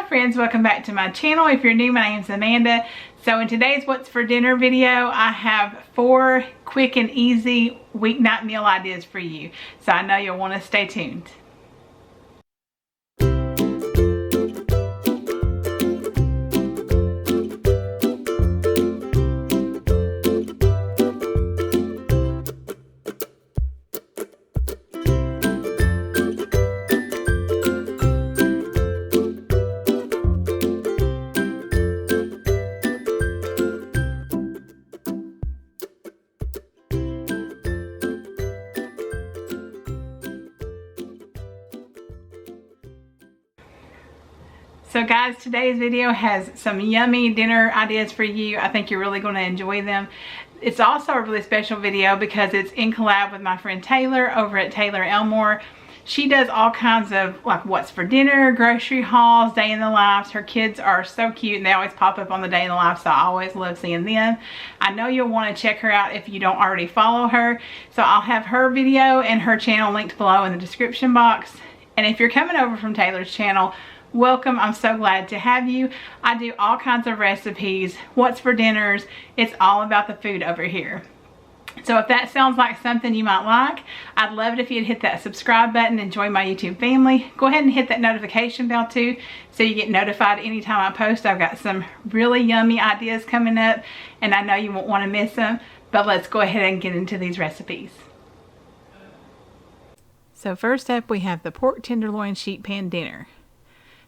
friends, welcome back to my channel. If you're new, my name's Amanda. So in today's What's for Dinner video, I have 4 quick and easy weeknight meal ideas for you. So I know you'll want to stay tuned. So guys, today's video has some yummy dinner ideas for you. I think you're really going to enjoy them. It's also a really special video because it's in collab with my friend Taylor over at Taylor Elmore. She does all kinds of like what's for dinner, grocery hauls, day in the lives. Her kids are so cute and they always pop up on the day in the life, so I always love seeing them. I know you'll want to check her out if you don't already follow her. So I'll have her video and her channel linked below in the description box. And if you're coming over from Taylor's channel, welcome. I'm so glad to have you. I do all kinds of recipes, what's for dinners. It's all about the food over here. So if that sounds like something you might like, I'd love it if you'd hit that subscribe button and join my YouTube family. Go ahead and hit that notification bell too, so you get notified anytime I post. I've got some really yummy ideas coming up and I know you won't want to miss them. But let's go ahead and get into these recipes. So first up, we have the pork tenderloin sheet pan dinner.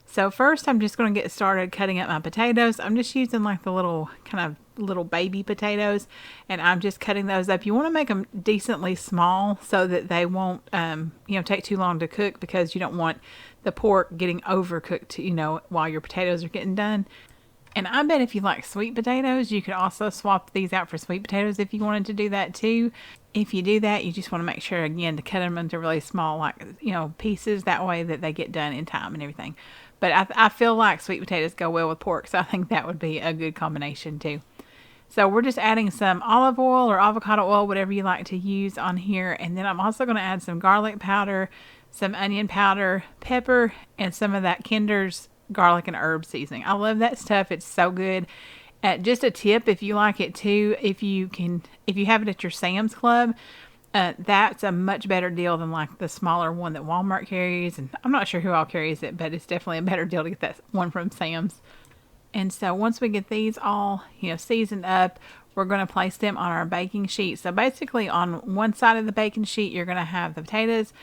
So first I'm just going to get started cutting up my potatoes. I'm just using like the little baby potatoes, and I'm just cutting those up. You want to make them decently small so that they won't take too long to cook, because you don't want the pork getting overcooked while your potatoes are getting done. And I bet if you like sweet potatoes, you could also swap these out for sweet potatoes if you wanted to do that too. If you do that, you just want to make sure again to cut them into really small pieces, that way that they get done in time and everything. But I feel like sweet potatoes go well with pork, so I think that would be a good combination too. So we're just adding some olive oil or avocado oil, whatever you like to use on here. And then I'm also going to add some garlic powder, some onion powder, pepper, and some of that Kinder's garlic and herb seasoning. I love that stuff. It's so good. Just a tip, if you like it too, if you have it at your Sam's Club, that's a much better deal than like the smaller one that Walmart carries. And I'm not sure who all carries it, but it's definitely a better deal to get that one from Sam's. And so once we get these all, seasoned up, we're going to place them on our baking sheet. So basically on one side of the baking sheet, you're going to have the potatoes,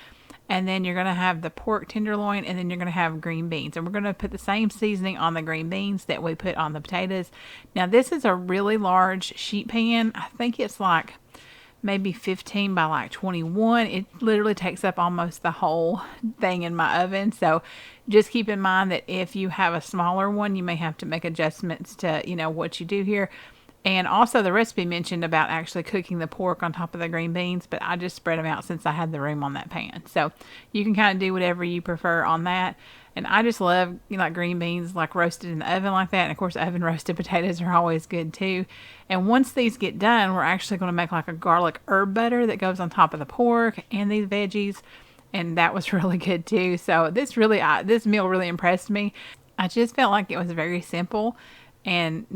and then you're going to have the pork tenderloin, and then you're going to have green beans. And we're going to put the same seasoning on the green beans that we put on the potatoes. Now this is a really large sheet pan. I think it's like maybe 15 by like 21. It literally takes up almost the whole thing in my oven. So just keep in mind that if you have a smaller one, you may have to make adjustments to, what you do here. And also the recipe mentioned about actually cooking the pork on top of the green beans, but I just spread them out since I had the room on that pan. So you can kind of do whatever you prefer on that. And I just love, green beans like roasted in the oven like that. And of course, oven roasted potatoes are always good too. And once these get done, we're actually going to make like a garlic herb butter that goes on top of the pork and these veggies. And that was really good too. So this meal really impressed me. I just felt like it was very simple and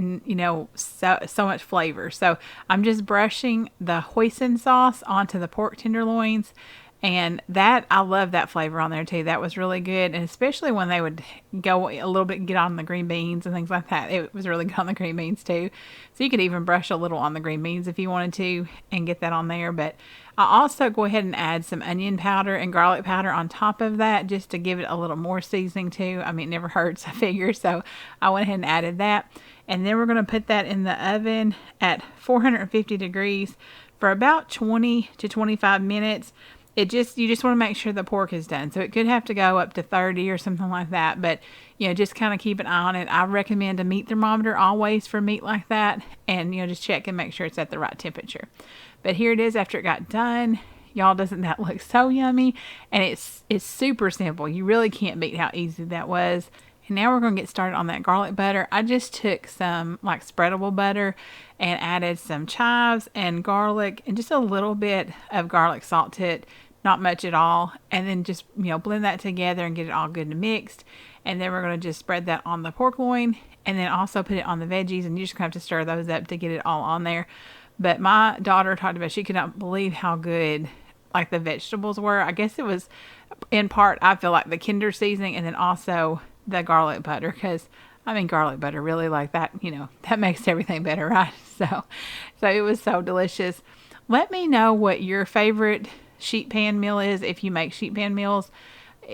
so much flavor. So I'm just brushing the hoisin sauce onto the pork tenderloins. And I love that flavor on there too. That was really good. And especially when they would go a little bit, get on the green beans and things like that. It was really good on the green beans too. So you could even brush a little on the green beans if you wanted to and get that on there. But I also go ahead and add some onion powder and garlic powder on top of that, just to give it a little more seasoning too. I mean, it never hurts, I figure. So I went ahead and added that. And then we're going to put that in the oven at 450 degrees for about 20 to 25 minutes. You just want to make sure the pork is done. So it could have to go up to 30 or something like that. But, just kind of keep an eye on it. I recommend a meat thermometer always for meat like that. And, just check and make sure it's at the right temperature. But here it is after it got done. Y'all, doesn't that look so yummy? And it's super simple. You really can't beat how easy that was. And now we're going to get started on that garlic butter. I just took some like spreadable butter and added some chives and garlic and just a little bit of garlic salt to it. Not much at all. And then just, blend that together and get it all good and mixed. And then we're going to just spread that on the pork loin and then also put it on the veggies, and you just have to stir those up to get it all on there. But my daughter talked about she could not believe how good like the vegetables were. I guess it was in part, I feel like the Kinder seasoning and then also the garlic butter, because I mean garlic butter really like that, that makes everything better, right? So it was so delicious. Let me know what your favorite sheet pan meal is if you make sheet pan meals.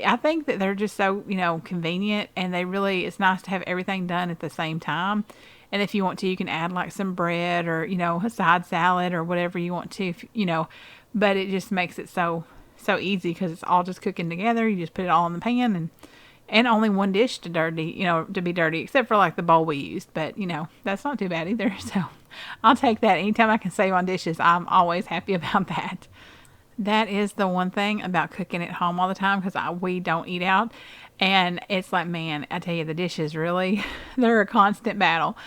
I think that they're just so, convenient, and it's nice to have everything done at the same time. And if you want to, you can add like some bread or, a side salad or whatever you want to, but it just makes it so easy because it's all just cooking together. You just put it all in the pan, and only one dish to be dirty, except for like the bowl we used. But, that's not too bad either. So I'll take that. Anytime I can save on dishes, I'm always happy about that. That is the one thing about cooking at home all the time, because we don't eat out. And it's like, man, I tell you, the dishes really, they're a constant battle.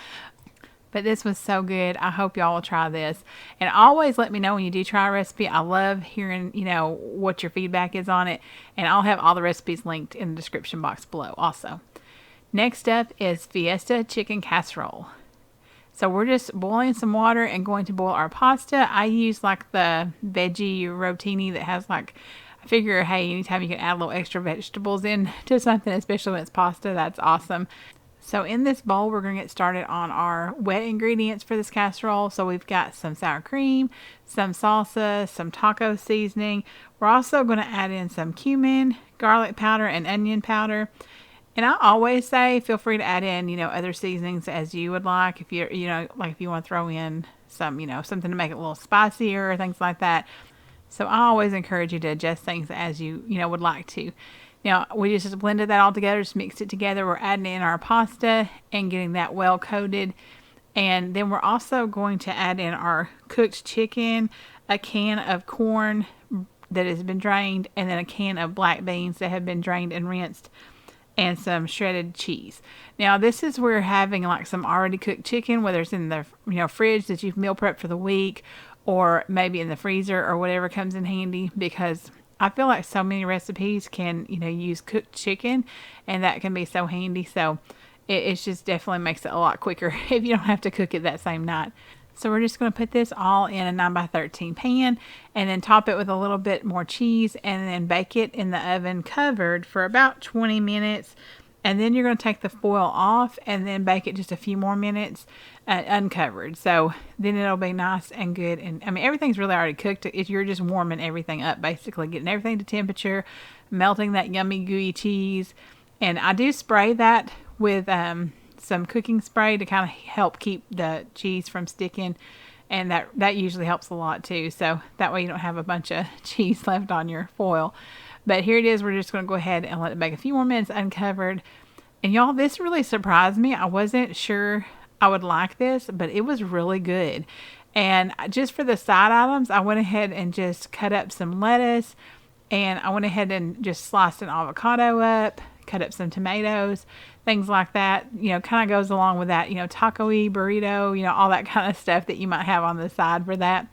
But this was so good. I hope y'all will try this. And always let me know when you do try a recipe. I love hearing, what your feedback is on it. And I'll have all the recipes linked in the description box below also. Next up is Fiesta chicken casserole. So we're just boiling some water and going to boil our pasta. I use like the veggie rotini that has like, I figure, hey, anytime you can add a little extra vegetables in to something, especially when it's pasta, that's awesome. So in this bowl, we're going to get started on our wet ingredients for this casserole. So we've got some sour cream, some salsa, some taco seasoning. We're also going to add in some cumin, garlic powder, and onion powder. And I always say, feel free to add in, other seasonings as you would like. If you're, like if you want to throw in some, something to make it a little spicier or things like that. So I always encourage you to adjust things as you, would like to. Now, we just blended that all together, just mixed it together. We're adding in our pasta and getting that well coated. And then we're also going to add in our cooked chicken, a can of corn that has been drained, and then a can of black beans that have been drained and rinsed, and some shredded cheese. Now, this is where having like some already cooked chicken, whether it's in the fridge that you've meal prepped for the week, or maybe in the freezer or whatever, comes in handy, because I feel like so many recipes can, use cooked chicken, and that can be so handy. So it's just definitely makes it a lot quicker if you don't have to cook it that same night. So we're just going to put this all in a 9x13 pan, and then top it with a little bit more cheese, and then bake it in the oven covered for about 20 minutes. And then you're going to take the foil off and then bake it just a few more minutes uncovered. So then it'll be nice and good. And I mean, everything's really already cooked. You're just warming everything up, basically getting everything to temperature, melting that yummy gooey cheese. And I do spray that with some cooking spray to kind of help keep the cheese from sticking. And that usually helps a lot too. So that way you don't have a bunch of cheese left on your foil. But here it is. We're just going to go ahead and let it bake a few more minutes uncovered. And y'all, this really surprised me. I wasn't sure I would like this, but it was really good. And just for the side items, I went ahead and just cut up some lettuce. And I went ahead and just sliced an avocado up, cut up some tomatoes, things like that. Kind of goes along with that, taco-y, burrito, all that kind of stuff that you might have on the side for that.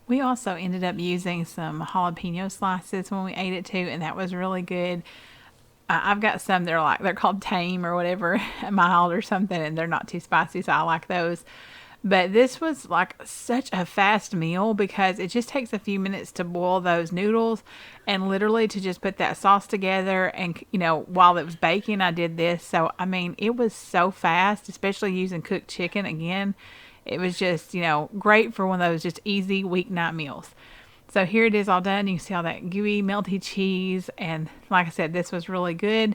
We also ended up using some jalapeno slices when we ate it too, and that was really good. I've got some they're called tame or whatever, mild or something, and they're not too spicy, so I like those. But this was like such a fast meal because it just takes a few minutes to boil those noodles, and literally to just put that sauce together. And while it was baking, I did this. So I mean, it was so fast, especially using cooked chicken again. It was just, great for one of those just easy weeknight meals. So here it is all done. You can see all that gooey, melty cheese. And like I said, this was really good.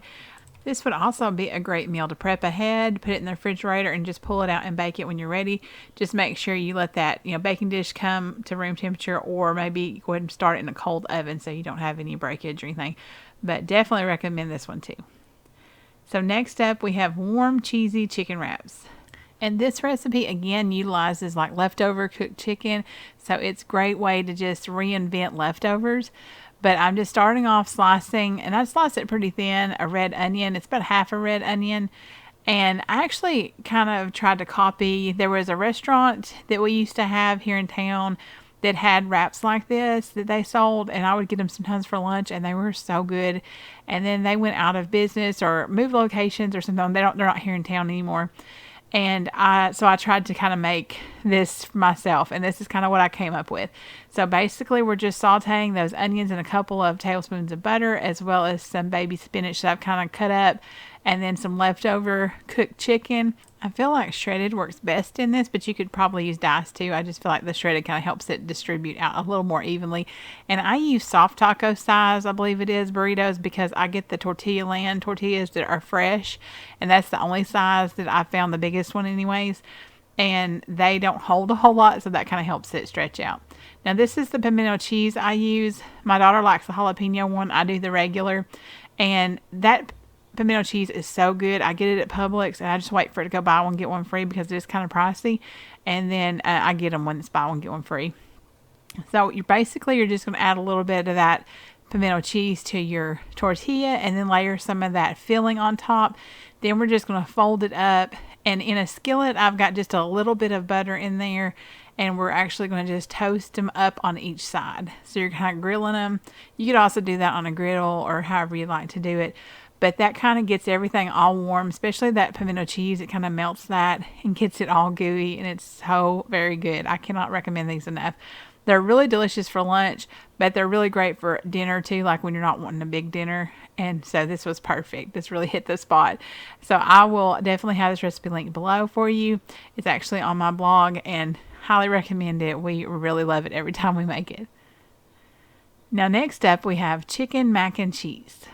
This would also be a great meal to prep ahead, put it in the refrigerator, and just pull it out and bake it when you're ready. Just make sure you let that, baking dish come to room temperature, or maybe go ahead and start it in a cold oven so you don't have any breakage or anything. But definitely recommend this one too. So next up, we have warm, cheesy chicken wraps. And this recipe, again, utilizes like leftover cooked chicken. So it's a great way to just reinvent leftovers. But I'm just starting off slicing, and I sliced it pretty thin, a red onion. It's about half a red onion. And I actually kind of tried to copy. There was a restaurant that we used to have here in town that had wraps like this that they sold, and I would get them sometimes for lunch, and they were so good. And then they went out of business or moved locations or something. They're not here in town anymore. And so I tried to kind of make this for myself, and this is kind of what I came up with. So basically, we're just sauteing those onions in a couple of tablespoons of butter, as well as some baby spinach that I've kind of cut up, and then some leftover cooked chicken. I feel like shredded works best in this, but you could probably use diced too. I just feel like the shredded kind of helps it distribute out a little more evenly. And I use soft taco size, I believe it is, burritos, because I get the tortilla land tortillas that are fresh, and that's the only size that I found, the biggest one anyways. And they don't hold a whole lot, so that kind of helps it stretch out. Now this is the pimento cheese I use. My daughter likes the jalapeno one. I do the regular. And that pimento cheese is so good. I get it at Publix, and I just wait for it to go buy one, get one free, because it's kind of pricey. And then I get them when it's buy one, get one free. So you're just going to add a little bit of that pimento cheese to your tortilla, and then layer some of that filling on top. Then we're just going to fold it up, and in a skillet I've got just a little bit of butter in there, and we're actually going to just toast them up on each side. So you're kind of grilling them. You could also do that on a griddle or however you like to do it. But that kind of gets everything all warm, especially that pimento cheese. It kind of melts that and gets it all gooey, and it's so very good. I cannot recommend these enough. They're really delicious for lunch, but they're really great for dinner too, like when you're not wanting a big dinner. And so this was perfect. This really hit the spot. So I will definitely have this recipe linked below for you. It's actually on my blog, and highly recommend it. We really love it every time we make it. Now next up we have chicken mac and cheese.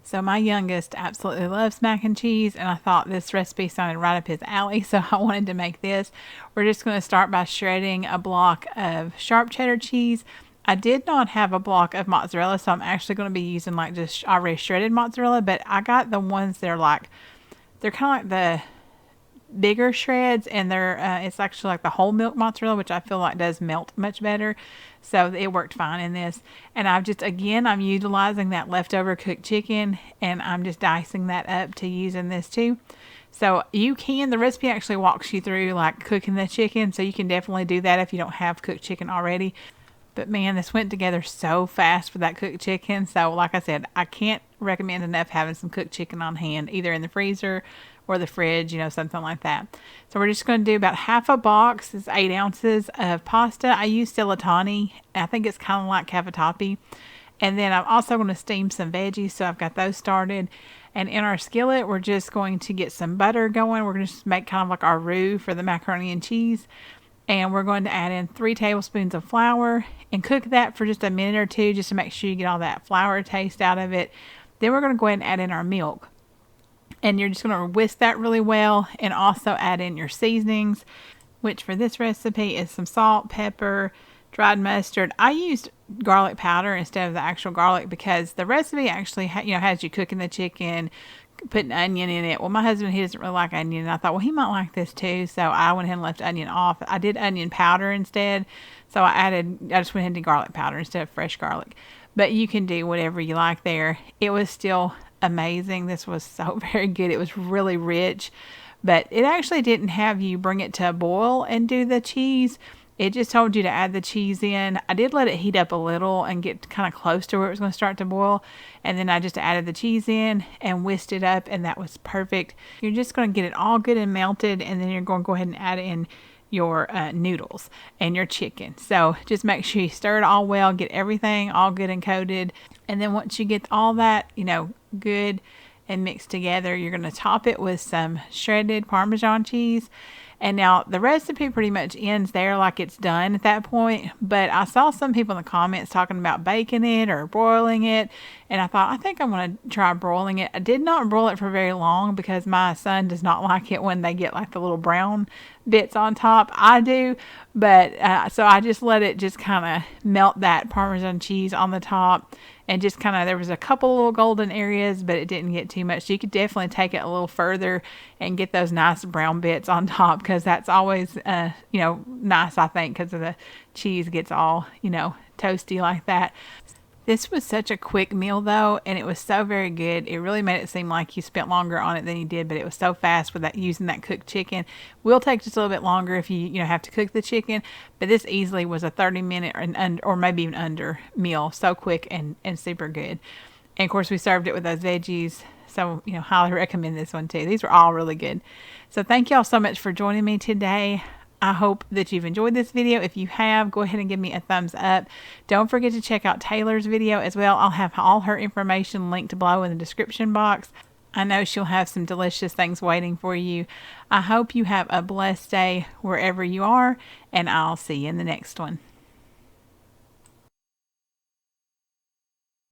So my youngest absolutely loves mac and cheese, and I thought this recipe sounded right up his alley, so I wanted to make this. We're just going to start by shredding a block of sharp cheddar cheese. I did not have a block of mozzarella, so I'm actually going to be using like just already shredded mozzarella, but I got the ones that are they're kind of like the bigger shreds, and it's actually like the whole milk mozzarella, which I feel like does melt much better. So it worked fine in this. And I'm utilizing that leftover cooked chicken, and I'm just dicing that up to use in this too. So the recipe actually walks you through like cooking the chicken, so you can definitely do that if you don't have cooked chicken already. But man, this went together so fast with that cooked chicken. So like I said, I can't recommend enough having some cooked chicken on hand, either in the freezer or the fridge, something like that. So we're just going to do about half a box. It's 8 ounces of pasta. I use Stilatani. I think it's kind of like cavatappi. And then I'm also going to steam some veggies, so I've got those started. And in our skillet, we're just going to get some butter going. We're going to just make kind of like our roux for the macaroni and cheese. And we're going to add in 3 tablespoons of flour and cook that for just a minute or two, just to make sure you get all that flour taste out of it. Then we're going to go ahead and add in our milk. And you're just going to whisk that really well, and also add in your seasonings, which for this recipe is some salt, pepper, dried mustard. I used garlic powder instead of the actual garlic, because the recipe actually has you cooking the chicken, putting onion in it. Well, my husband, he doesn't really like onion, and I thought, well, he might like this too, so I went ahead and left onion off. I did onion powder instead, so I just went ahead and did garlic powder instead of fresh garlic. But you can do whatever you like there. It was still amazing. This was so very good. It was really rich, but it actually didn't have you bring it to a boil and do the cheese. It just told you to add the cheese in. I did let it heat up a little and get kind of close to where it was going to start to boil, and then I just added the cheese in and whisked it up, and that was perfect. You're just going to get it all good and melted, and then you're going to go ahead and add in your noodles and your chicken. So just make sure you stir it all well, get everything all good and coated, and then once you get all that good and mixed together, you're going to top it with some shredded Parmesan cheese. And now the recipe pretty much ends there, like it's done at that point. But I saw some people in the comments talking about baking it or broiling it. And I thought, I think I'm going to try broiling it. I did not broil it for very long, because my son does not like it when they get like the little brown bits on top. I do. But so I just let it just kind of melt that Parmesan cheese on the top. And just kind of, there was a couple little golden areas, but it didn't get too much. So you could definitely take it a little further and get those nice brown bits on top, because that's always, nice, I think, because the cheese gets all, toasty like that. This was such a quick meal though, and it was so very good. It really made it seem like you spent longer on it than you did, but it was so fast with that using that cooked chicken. Will take just a little bit longer if you have to cook the chicken, but this easily was a 30-minute or maybe even under meal. So quick and super good. And of course we served it with those veggies. So, highly recommend this one too. These were all really good. So thank y'all so much for joining me today. I hope that you've enjoyed this video. If you have, go ahead and give me a thumbs up. Don't forget to check out Taylor's video as well. I'll have all her information linked below in the description box. I know she'll have some delicious things waiting for you. I hope you have a blessed day wherever you are, and I'll see you in the next one.